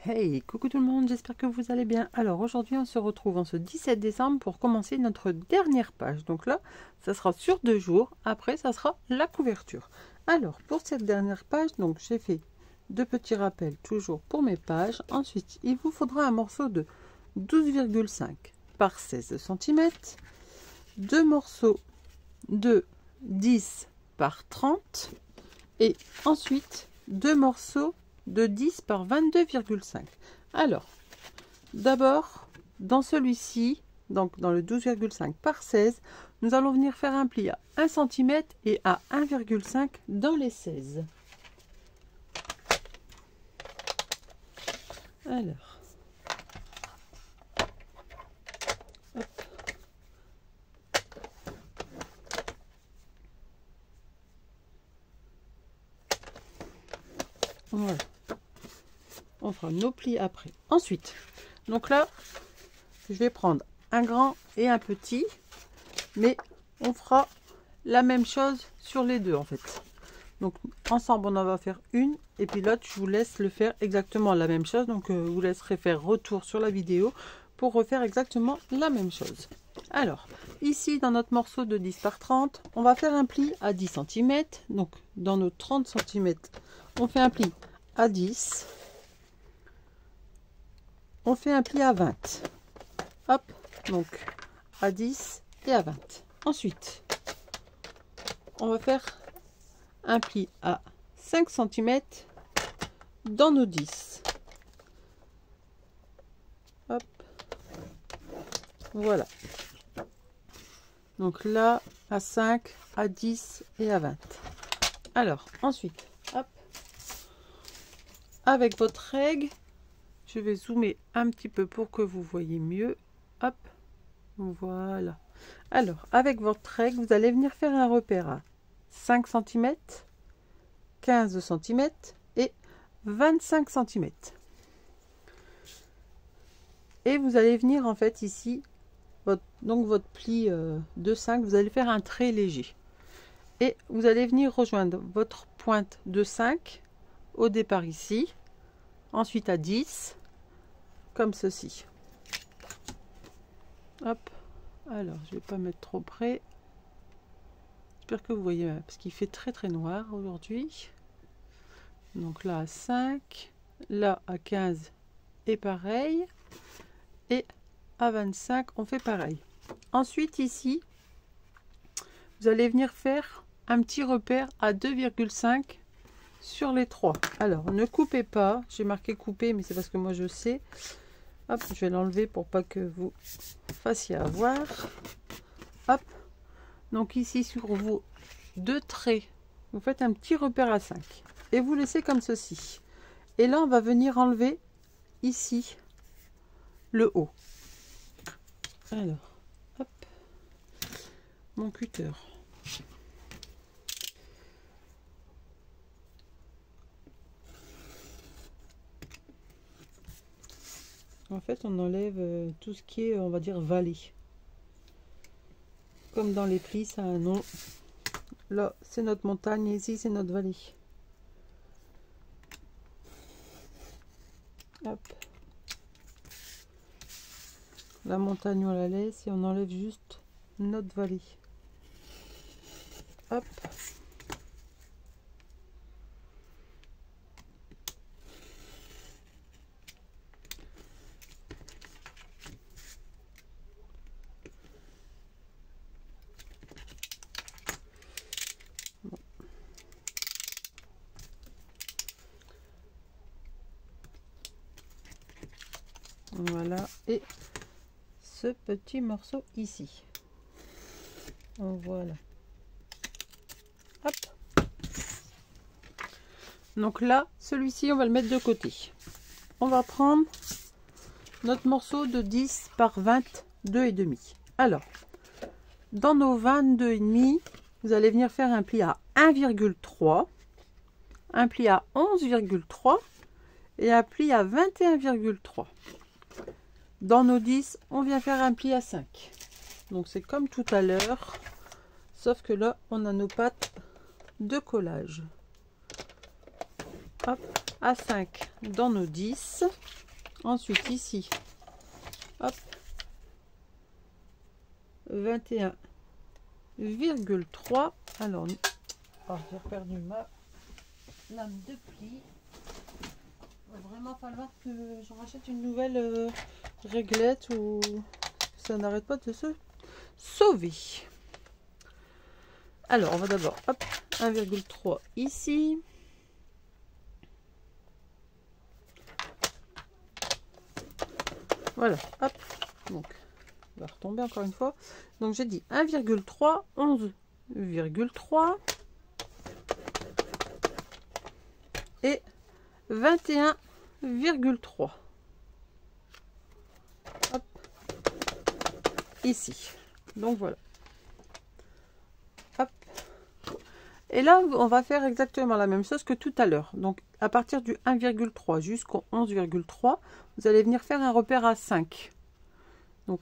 Hey, coucou tout le monde, j'espère que vous allez bien. Alors aujourd'hui on se retrouve en ce 17 décembre pour commencer notre dernière page. Donc là, ça sera sur 2 jours, après ça sera la couverture. Alors pour cette dernière page, donc j'ai fait 2 petits rappels toujours pour mes pages. Ensuite, il vous faudra un morceau de 12,5 par 16 cm, 2 morceaux de 10 par 30 et ensuite 2 morceaux de 10 par 22,5. Alors, d'abord, dans celui-ci, donc dans le 12,5 par 16, nous allons venir faire un pli à 1 cm et à 1,5 dans les 16. Alors, hop. Voilà. On fera nos plis après. Ensuite, donc là, je vais prendre un grand et un petit, mais on fera la même chose sur les deux en fait. Donc ensemble, on en va faire une, et puis l'autre, je vous laisse le faire exactement la même chose. Donc vous laisserez faire retour sur la vidéo pour refaire exactement la même chose. Alors, ici, dans notre morceau de 10 par 30, on va faire un pli à 10 cm. Donc, dans nos 30 cm, on fait un pli à 10. On fait un pli à 20. Hop, donc à 10 et à 20. Ensuite, on va faire un pli à 5 cm dans nos 10. Hop, voilà. Donc là, à 5, à 10 et à 20. Alors, ensuite, hop, avec votre règle, je vais zoomer un petit peu pour que vous voyez mieux. Hop, voilà. Alors, avec votre règle, vous allez venir faire un repère à 5 cm, 15 cm et 25 cm. Et vous allez venir en fait ici, votre pli de 5, vous allez faire un trait léger. Et vous allez venir rejoindre votre pointe de 5 au départ ici, ensuite à 10, comme ceci. Hop, alors je vais pas mettre trop près. J'espère que vous voyez, parce qu'il fait très noir aujourd'hui. Donc là à 5, là à 15 et pareil, et à 25 on fait pareil. Ensuite ici, vous allez venir faire un petit repère à 2,5 sur les 3. Alors ne coupez pas, j'ai marqué couper, mais c'est parce que moi je sais. Hop, je vais l'enlever pour pas que vous fassiez avoir. Hop, donc ici sur vos 2 traits, vous faites un petit repère à 5 et vous laissez comme ceci. Et là on va venir enlever ici le haut. Alors, hop, mon cutter. En fait, on enlève tout ce qui est, on va dire, vallée. Comme dans les plis, ça a un nom. Là, c'est notre montagne, et ici, c'est notre vallée. Hop. La montagne, on la laisse et on enlève juste notre vallée. Hop. Voilà, et ce petit morceau ici. Voilà. Hop. Donc là, celui-ci, on va le mettre de côté. On va prendre notre morceau de 10 par 22,5. Alors, dans nos 22,5, vous allez venir faire un pli à 1,3, un pli à 11,3 et un pli à 21,3. Dans nos 10, on vient faire un pli à 5. Donc c'est comme tout à l'heure, sauf que là, on a nos pattes de collage. Hop. à 5 dans nos 10. Ensuite ici, hop, 21,3. Alors, j'ai perdu ma lame de pli. Il va vraiment falloir que je rachète une nouvelle réglette ou ça n'arrête pas de se sauver. Alors, on va d'abord, hop, 1,3 ici. Voilà, hop, donc, on va retomber encore une fois. Donc, j'ai dit 1,3, 11,3 et 21,3. Hop, ici. Donc, voilà. Hop. Et là, on va faire exactement la même chose que tout à l'heure. Donc, à partir du 1,3 jusqu'au 11,3, vous allez venir faire un repère à 5. Donc,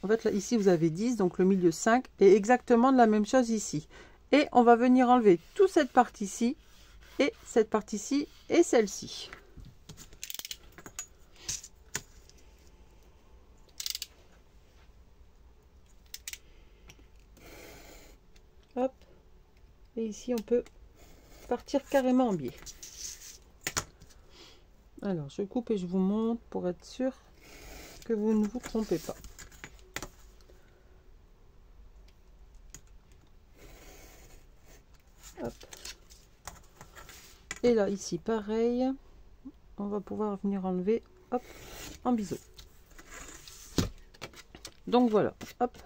en fait, là, ici, vous avez 10, donc le milieu 5, et exactement de la même chose ici. Et on va venir enlever toute cette partie-ci, et cette partie-ci, et celle-ci. Hop. Et ici, on peut partir carrément en biais. Alors, je coupe et je vous montre pour être sûr que vous ne vous trompez pas. Hop. Et là, ici, pareil, on va pouvoir venir enlever, hop, en biseau. Donc voilà, hop.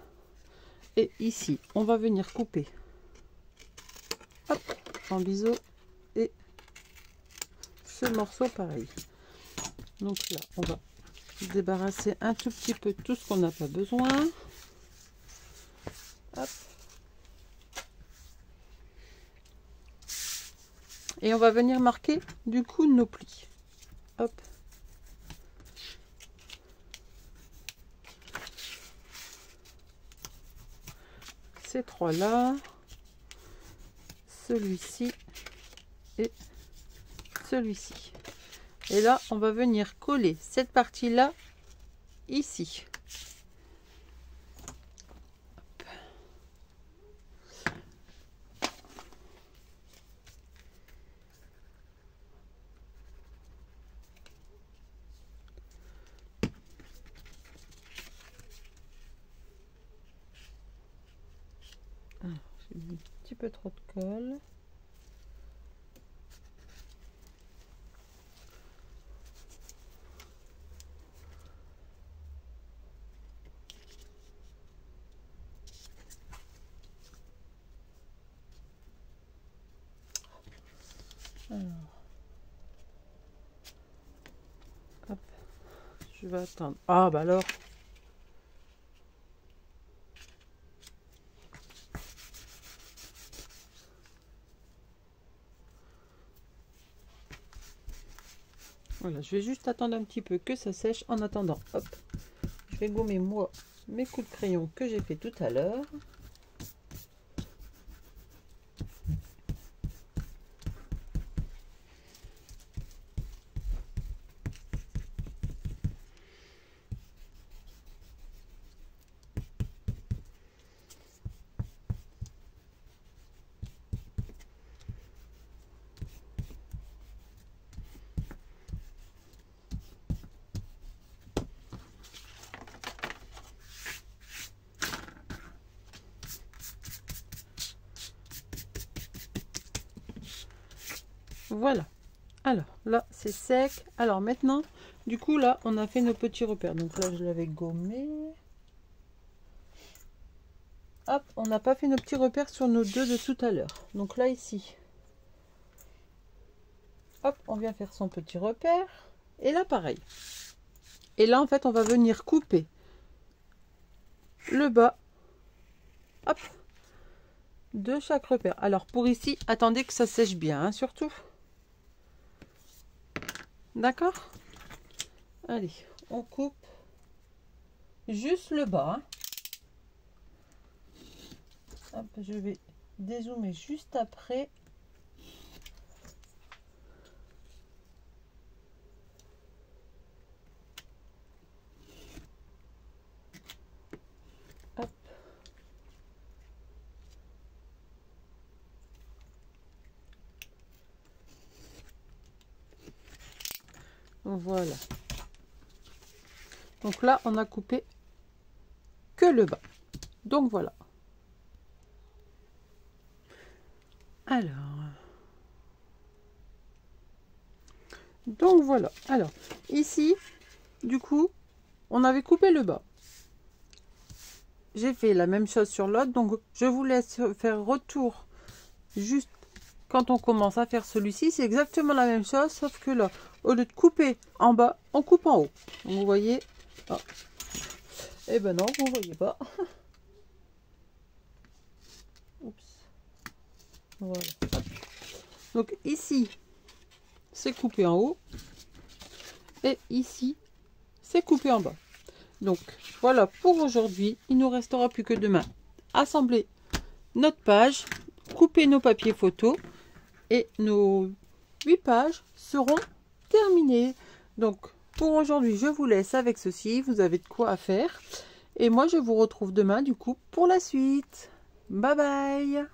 Et ici, on va venir couper, hop, en biseau, et ce morceau pareil. Donc là, on va débarrasser un tout petit peu tout ce qu'on n'a pas besoin. Hop. Et on va venir marquer du coup nos plis. Hop. Ces trois là, celui-ci et celui-ci. Et là, on va venir coller cette partie-là ici. J'ai mis un petit peu trop de colle. Alors, hop, je vais attendre. Ah bah alors. Voilà, je vais juste attendre un petit peu que ça sèche. En attendant, hop, je vais gommer moi mes coups de crayon que j'ai fait tout à l'heure. Voilà. Alors là, c'est sec. Alors maintenant, du coup, là, on a fait nos petits repères. Donc là, je l'avais gommé. Hop, on n'a pas fait nos petits repères sur nos deux de tout à l'heure. Donc là, ici. Hop, on vient faire son petit repère. Et là, pareil. Et là, en fait, on va venir couper le bas. Hop. De chaque repère. Alors, pour ici, attendez que ça sèche bien, hein, surtout. D'accord? Allez, on coupe juste le bas. Hop, je vais dézoomer juste après. Voilà. Donc là, on a coupé que le bas. Donc voilà. Alors. Donc voilà. Alors, ici, du coup, on avait coupé le bas. J'ai fait la même chose sur l'autre. Donc, je vous laisse faire retour juste quand on commence à faire celui-ci. C'est exactement la même chose, sauf que là, au lieu de couper en bas, on coupe en haut. Donc, vous voyez. Oh. Eh ben non, vous voyez pas. Oups. Voilà. Donc ici, c'est coupé en haut. Et ici, c'est coupé en bas. Donc voilà pour aujourd'hui. Il nous restera plus que demain assembler notre page, couper nos papiers photos et nos 8 pages seront terminées. Donc pour aujourd'hui, je vous laisse avec ceci. Vous avez de quoi faire. Et moi, je vous retrouve demain du coup pour la suite. Bye bye.